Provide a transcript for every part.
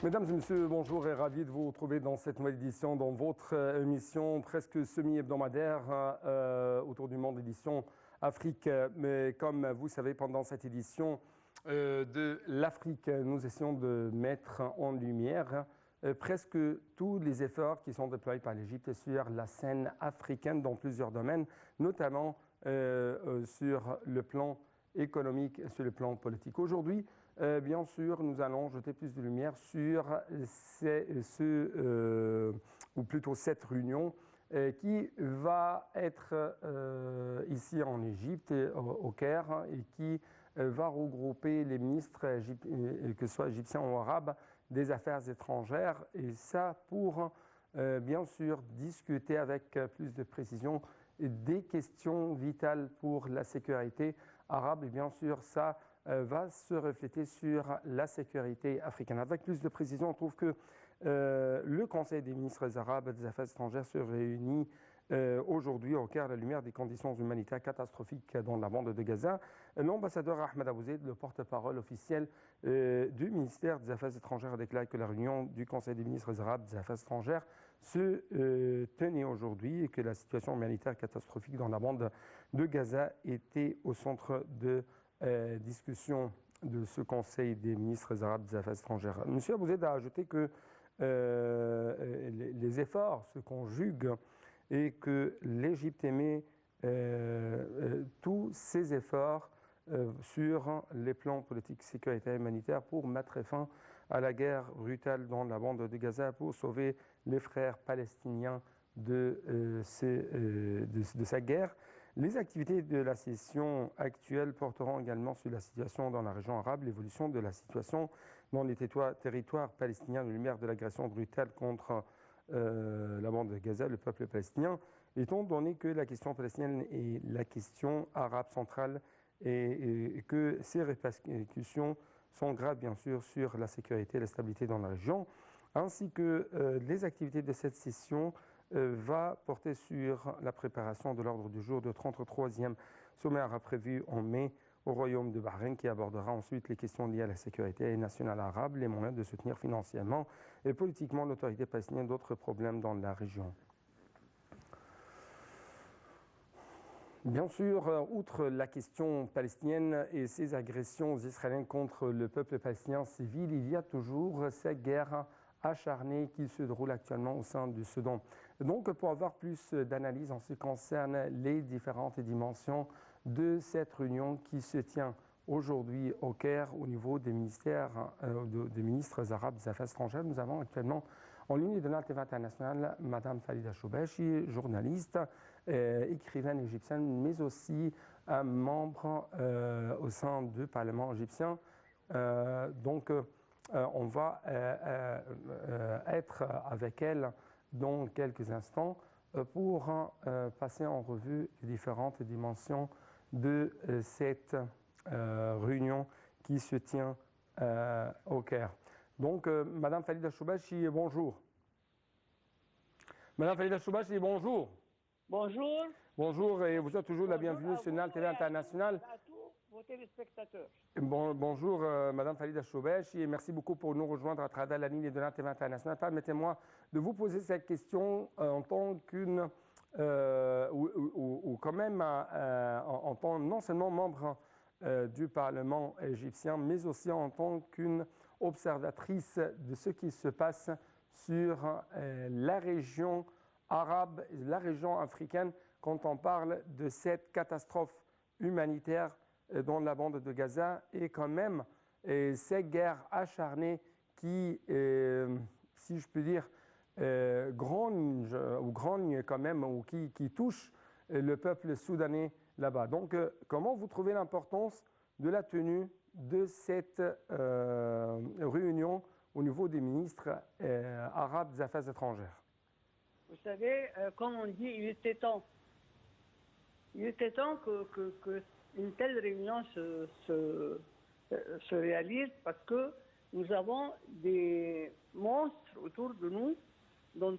Mesdames et messieurs, bonjour et ravi de vous retrouver dans cette nouvelle édition, dans votre émission presque semi-hebdomadaire autour du monde, édition Afrique. Mais comme vous savez, pendant cette édition de l'Afrique, nous essayons de mettre en lumière presque tous les efforts qui sont déployés par l'Égypte sur la scène africaine dans plusieurs domaines, notamment sur le plan économique et sur le plan politique. Aujourd'hui, bien sûr, nous allons jeter plus de lumière sur ou plutôt cette réunion qui va être ici en Égypte, au Caire, et qui va regrouper les ministres, que ce soit égyptiens ou arabes, des affaires étrangères, et ça pour, bien sûr, discuter avec plus de précision des questions vitales pour la sécurité arabe, et bien sûr, ça va se refléter sur la sécurité africaine. Avec plus de précision, on trouve que le Conseil des ministres arabes des Affaires étrangères se réunit aujourd'hui au Caire à la lumière des conditions humanitaires catastrophiques dans la bande de Gaza. L'ambassadeur Ahmed Abou Zeid, le porte-parole officiel du ministère des Affaires étrangères, a déclaré que la réunion du Conseil des ministres arabes des Affaires étrangères se tenait aujourd'hui et que la situation humanitaire catastrophique dans la bande de Gaza était au centre de discussion de ce Conseil des ministres arabes des Affaires étrangères. M. Abou Zeid a ajouté que les efforts se conjuguent et que l'Égypte émet tous ses efforts sur les plans politiques, sécuritaires et humanitaires pour mettre fin à la guerre brutale dans la bande de Gaza, pour sauver les frères palestiniens de sa guerre. Les activités de la session actuelle porteront également sur la situation dans la région arabe, l'évolution de la situation dans les territoires palestiniens, la lumière de l'agression brutale contre la bande de Gaza, le peuple palestinien, étant donné que la question palestinienne est la question arabe centrale et que ces répercussions sont graves, bien sûr, sur la sécurité et la stabilité dans la région, ainsi que les activités de cette session va porter sur la préparation de l'ordre du jour de 33e sommet arabe prévu en mai au Royaume de Bahreïn, qui abordera ensuite les questions liées à la sécurité nationale arabe, les moyens de soutenir financièrement et politiquement l'autorité palestinienne, d'autres problèmes dans la région. Bien sûr, outre la question palestinienne et ses agressions israéliennes contre le peuple palestinien civil, il y a toujours cette guerre acharnée qui se déroule actuellement au sein du Soudan. Donc, pour avoir plus d'analyse en ce qui concerne les différentes dimensions de cette réunion qui se tient aujourd'hui au Caire au niveau des ministères, des ministres arabes des Affaires étrangères, nous avons actuellement en ligne de l'Alteva internationale Madame Falida Choubechi, journaliste, écrivaine égyptienne, mais aussi membre au sein du Parlement égyptien. On va être avec elle dans quelques instants pour passer en revue les différentes dimensions de cette réunion qui se tient au Caire. Donc, Madame Falida Choubechi, bonjour. Madame Falida Choubechi, bonjour. Bonjour. Bonjour, et vous êtes toujours la bienvenue sur Nal TV International. À tous vos téléspectateurs. Bonjour, Madame Falida Choubechi, et merci beaucoup pour nous rejoindre à travers la ligne de Nal TV International. Permettez-moi de vous poser cette question en tant qu'une, ou quand même en tant non seulement membre du Parlement égyptien, mais aussi en tant qu'une observatrice de ce qui se passe sur la région arabe, la région africaine, quand on parle de cette catastrophe humanitaire dans la bande de Gaza, et quand même cette guerre acharnée qui, si je peux dire, grogne quand même, ou qui touche le peuple soudanais là-bas. Donc, comment vous trouvez l'importance de la tenue de cette réunion au niveau des ministres arabes des Affaires étrangères? Vous savez, comme on dit, il était temps. Il était temps qu'une telle réunion se réalise, parce que nous avons des monstres autour de nous dans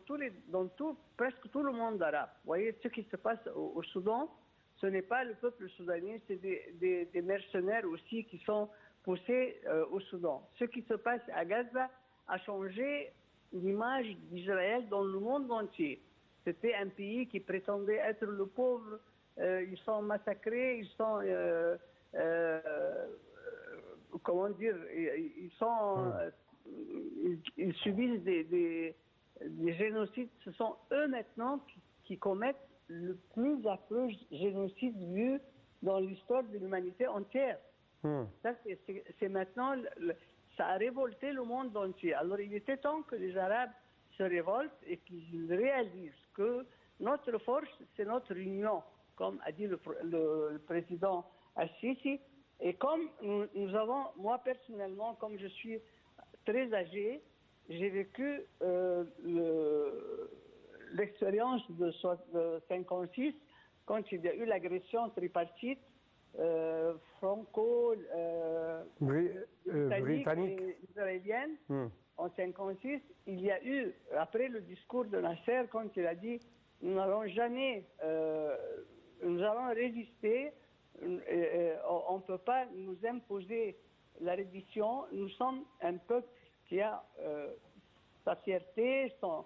presque tout le monde arabe. Vous voyez, ce qui se passe au Soudan, ce n'est pas le peuple soudanais, c'est des mercenaires aussi qui sont poussés au Soudan. Ce qui se passe à Gaza, a changé l'image d'Israël dans le monde entier. C'était un pays qui prétendait être le pauvre. Ils sont massacrés, ils sont, comment dire, ils subissent des génocides. Ce sont eux maintenant qui commettent le plus affreux génocide vu dans l'histoire de l'humanité entière. Ça, c'est maintenant, ça a révolté le monde entier. Alors il était temps que les Arabes se révoltent et qu'ils réalisent que notre force, c'est notre union, comme a dit le président Al-Sisi. Et comme nous avons, moi personnellement, comme je suis très âgé, j'ai vécu l'expérience de 56, quand il y a eu l'agression tripartite, britannique et israélienne. En 56, il y a eu, après le discours de Nasser, quand il a dit « nous n'allons jamais, nous allons résister, on ne peut pas nous imposer la reddition, nous sommes un peuple qui a sa fierté, son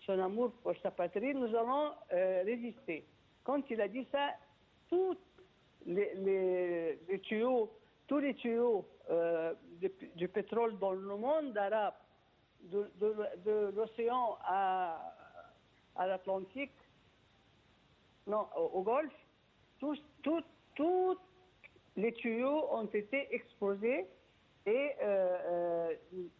amour pour sa patrie, nous allons résister ». Quand il a dit ça, tous les tuyaux du pétrole dans le monde arabe, de l'océan à l'Atlantique, non, au Golfe, tous les tuyaux ont été exposés et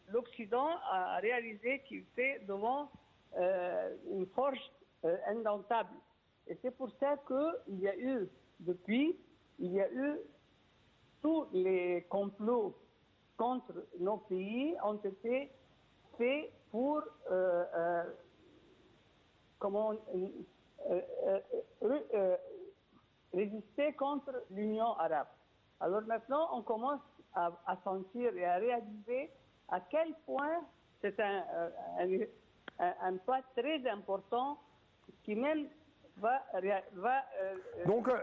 l'Occident a réalisé qu'il était devant une force indomptable. Et c'est pour ça qu'il y a eu, depuis, tous les complots contre nos pays ont été faits pour résister contre l'Union arabe. Alors maintenant, on commence à sentir et à réaliser à quel point c'est un pas très important qui même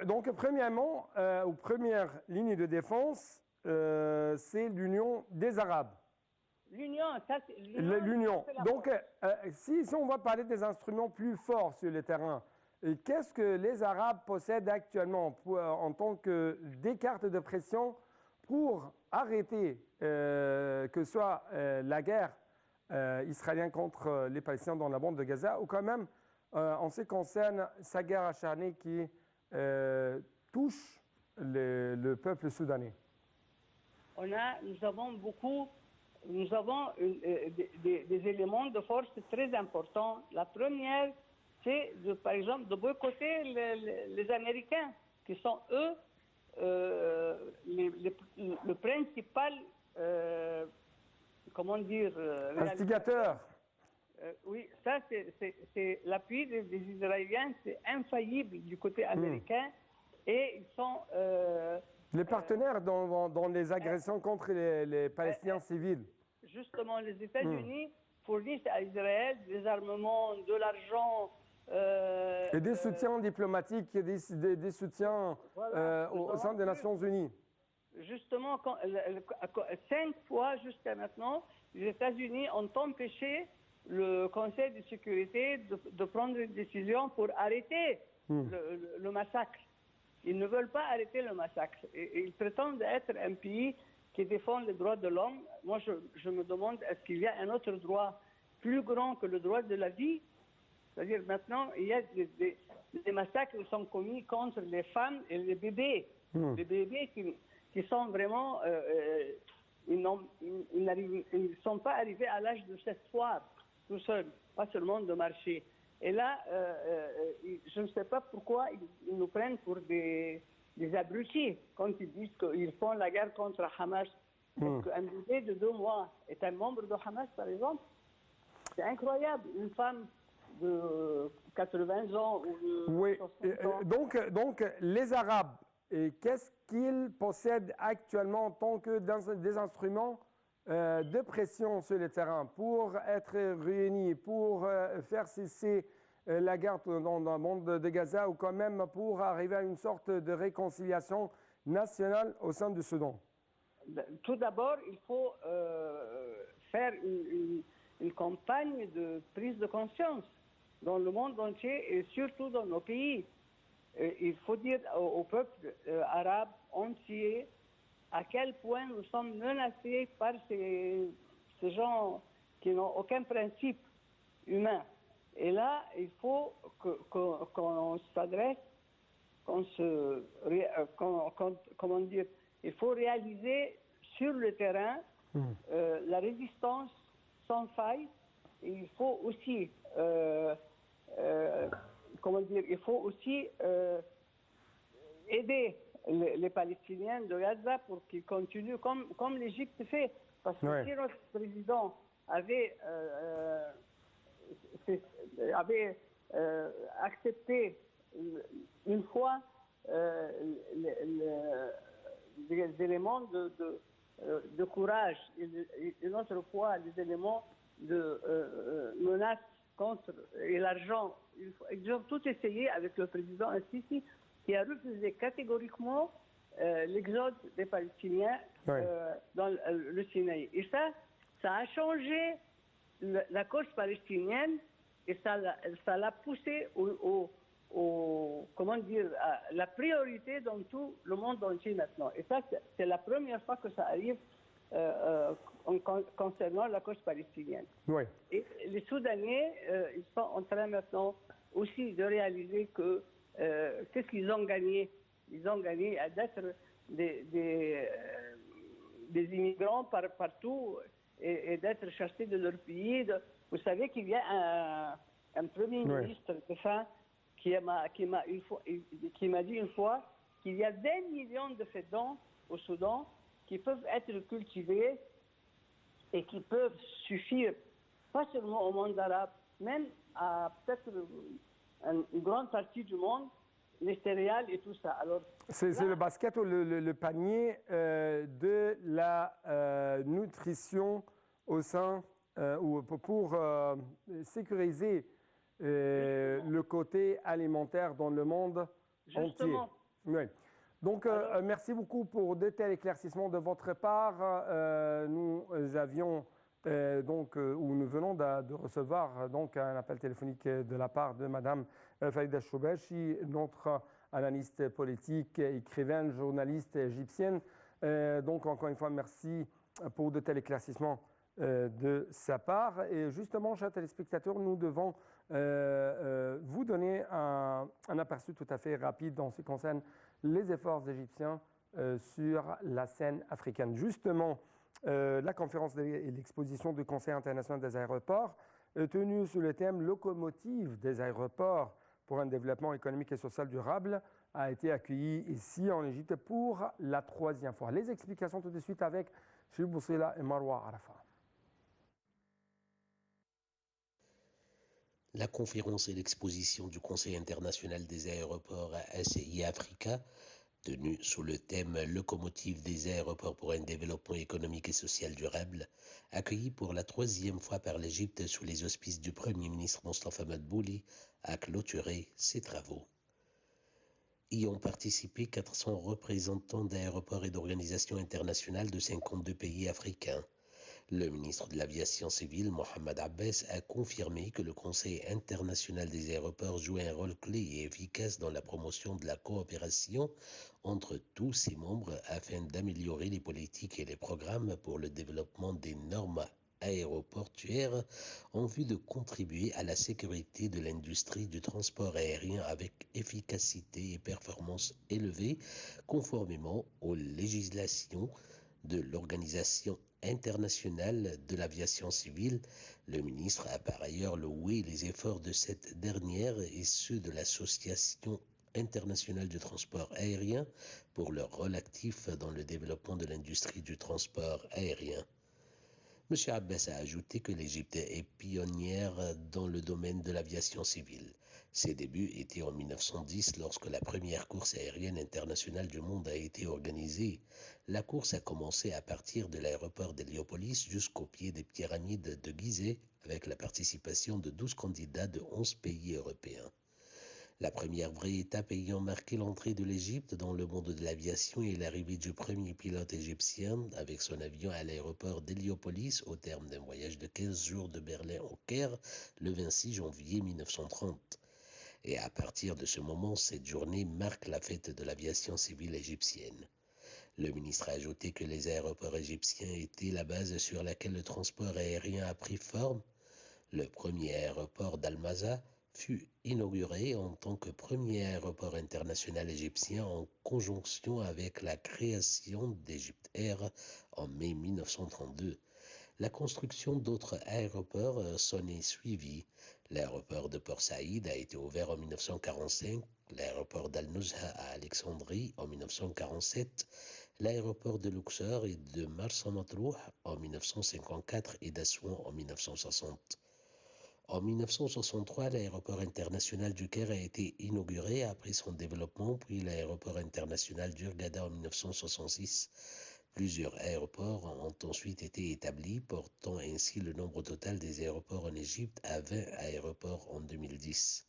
donc, premièrement, aux premières lignes de défense, c'est l'Union des Arabes. L'Union, ça c'est l'Union. Donc, si on va parler des instruments plus forts sur le terrain, qu'est-ce que les Arabes possèdent actuellement en tant que des cartes de pression pour arrêter que ce soit la guerre israélienne contre les Palestiniens dans la bande de Gaza ou quand même en ce qui concerne sa guerre acharnée qui touche le peuple soudanais? Nous avons des éléments de force très importants. La première, c'est par exemple de boycotter les Américains, qui sont eux le principal, comment dire, instigateur. Oui, ça c'est l'appui des Israéliens, c'est infaillible du côté américain et ils sont les partenaires dans les agressions contre les Palestiniens civils. Justement, les États-Unis fournissent à Israël des armements, de l'argent. Et des soutiens diplomatiques, des soutiens au sein des Nations Unies. Justement, 5 fois jusqu'à maintenant, les États-Unis ont empêché le Conseil de sécurité de prendre une décision pour arrêter le massacre. Ils ne veulent pas arrêter le massacre. Et ils prétendent être un pays qui défend les droits de l'homme. Moi, je me demande, est-ce qu'il y a un autre droit plus grand que le droit de la vie? C'est-à-dire, maintenant, il y a des massacres qui sont commis contre les femmes et les bébés. Les bébés qui sont vraiment... ils ne sont pas arrivés à l'âge de s'asseoir tout seuls, pas seulement de marcher. Et là, je ne sais pas pourquoi ils nous prennent pour des abrutis quand ils disent qu'ils font la guerre contre Hamas. Est-ce qu'un bébé de 2 mois est un membre de Hamas, par exemple? C'est incroyable. Une femme de 80 ans ou de 60 ans. Donc, les Arabes, qu'est-ce qu'ils possèdent actuellement en tant que des instruments de pression sur le terrain pour être réunis, pour faire cesser la guerre dans le monde de Gaza ou quand même pour arriver à une sorte de réconciliation nationale au sein du Soudan? Tout d'abord, il faut faire une campagne de prise de conscience dans le monde entier et surtout dans nos pays. Il faut dire au peuple arabe entier à quel point nous sommes menacés par ces gens qui n'ont aucun principe humain. Et là, il faut qu'on s'adresse, comment dire, il faut réaliser sur le terrain la résistance sans faille. Et il faut aussi, comment dire, il faut aussi aider les Palestiniens de Gaza pour qu'ils continuent comme l'Égypte fait. Parce que si notre président avait accepté une fois des éléments de courage et une autre fois des éléments de menace contre et l'argent. Ils ont tout essayé avec le président Sisi qui a refusé catégoriquement l'exode des Palestiniens dans le Sinaï. Et ça a changé la cause palestinienne et ça l'a poussé comment dire, à la priorité dans tout le monde entier maintenant. Et ça, c'est la première fois que ça arrive concernant la cause palestinienne. Oui. Et les Soudanais, ils sont en train maintenant aussi de réaliser que qu'est-ce qu'ils ont gagné. Ils ont gagné à d'être des immigrants partout et d'être chassés de leur pays. Vous savez qu'il y a un premier ministre de fin qui m'a dit une fois qu'il y a 20 millions de fédons au Soudan qui peuvent être cultivés et qui peuvent suffire, pas seulement au monde arabe, même à peut-être une grande partie du monde, les céréales et tout ça. Alors, c'est le basket ou le panier de la nutrition au sein, ou pour sécuriser le côté alimentaire dans le monde entier. Oui. Donc, merci beaucoup pour de tels éclaircissements de votre part. Nous avions où nous venons de recevoir donc un appel téléphonique de la part de Madame Farida Choubachi, notre analyste politique, écrivaine, journaliste égyptienne. Donc, encore une fois, merci pour de tels éclaircissements de sa part. Et justement, chers téléspectateurs, nous devons vous donner un aperçu tout à fait rapide en ce qui concerne les efforts égyptiens sur la scène africaine. Justement, la conférence et l'exposition du Conseil international des aéroports tenue sous le thème « Locomotive des aéroports pour un développement économique et social durable » a été accueillie ici en Égypte pour la 3e fois. Les explications tout de suite avec Chérif Boussila et Marwa Arafa. La conférence et l'exposition du Conseil international des aéroports ACI Africa, tenue sous le thème « Locomotive des aéroports pour un développement économique et social durable », accueillie pour la 3e fois par l'Égypte sous les auspices du Premier ministre Mostafa Madbouli, a clôturé ses travaux. Y ont participé 400 représentants d'aéroports et d'organisations internationales de 52 pays africains. Le ministre de l'Aviation civile, Mohamed Abbas, a confirmé que le Conseil international des aéroports joue un rôle clé et efficace dans la promotion de la coopération entre tous ses membres afin d'améliorer les politiques et les programmes pour le développement des normes aéroportuaires en vue de contribuer à la sécurité de l'industrie du transport aérien avec efficacité et performance élevées, conformément aux législations de l'Organisation internationale de l'aviation civile. Le ministre a par ailleurs loué les efforts de cette dernière et ceux de l'Association internationale du transport aérien pour leur rôle actif dans le développement de l'industrie du transport aérien. M. Abbas a ajouté que l'Égypte est pionnière dans le domaine de l'aviation civile. Ses débuts étaient en 1910 lorsque la première course aérienne internationale du monde a été organisée. La course a commencé à partir de l'aéroport d'Héliopolis jusqu'au pied des pyramides de Gizeh avec la participation de 12 candidats de 11 pays européens. La première vraie étape ayant marqué l'entrée de l'Égypte dans le monde de l'aviation est l'arrivée du premier pilote égyptien avec son avion à l'aéroport d'Héliopolis au terme d'un voyage de 15 jours de Berlin au Caire le 26 janvier 1930. Et à partir de ce moment, cette journée marque la fête de l'aviation civile égyptienne. Le ministre a ajouté que les aéroports égyptiens étaient la base sur laquelle le transport aérien a pris forme. Le premier aéroport d'Al-Maza fut inauguré en tant que premier aéroport international égyptien en conjonction avec la création d'Egypt Air en mai 1932. La construction d'autres aéroports s'en est suivie. L'aéroport de Port Saïd a été ouvert en 1945, l'aéroport d'Al-Nuzha à Alexandrie en 1947, l'aéroport de Luxor et de Marsa Matruh en 1954 et d'Assouan en 1960. En 1963, l'aéroport international du Caire a été inauguré après son développement, puis l'aéroport international d'Hurghada en 1966. Plusieurs aéroports ont ensuite été établis, portant ainsi le nombre total des aéroports en Égypte à 20 aéroports en 2010.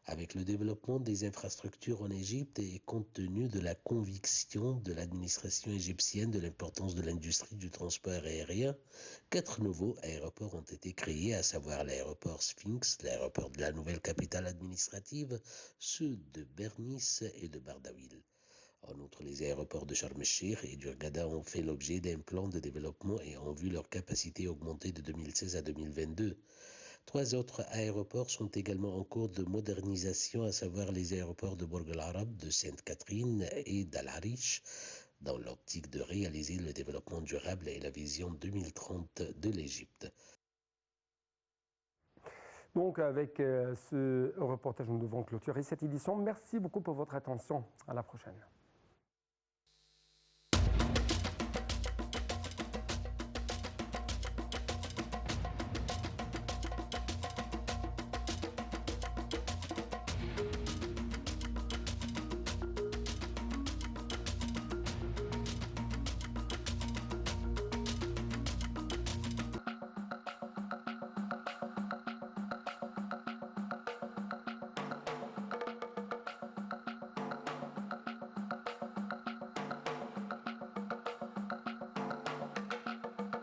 Avec le développement des infrastructures en Égypte et compte tenu de la conviction de l'administration égyptienne de l'importance de l'industrie du transport aérien, 4 nouveaux aéroports ont été créés, à savoir l'aéroport Sphinx, l'aéroport de la nouvelle capitale administrative, ceux de Bernice et de Bardawil. En outre, les aéroports de Sharm el-Sheikh et d'Hurghada ont fait l'objet d'un plan de développement et ont vu leur capacité augmenter de 2016 à 2022. 3 autres aéroports sont également en cours de modernisation, à savoir les aéroports de Bourg el-Arab, de Sainte-Catherine et d'Al-Arish, dans l'optique de réaliser le développement durable et la vision 2030 de l'Égypte. Donc avec ce reportage, nous devons clôturer cette édition. Merci beaucoup pour votre attention. À la prochaine.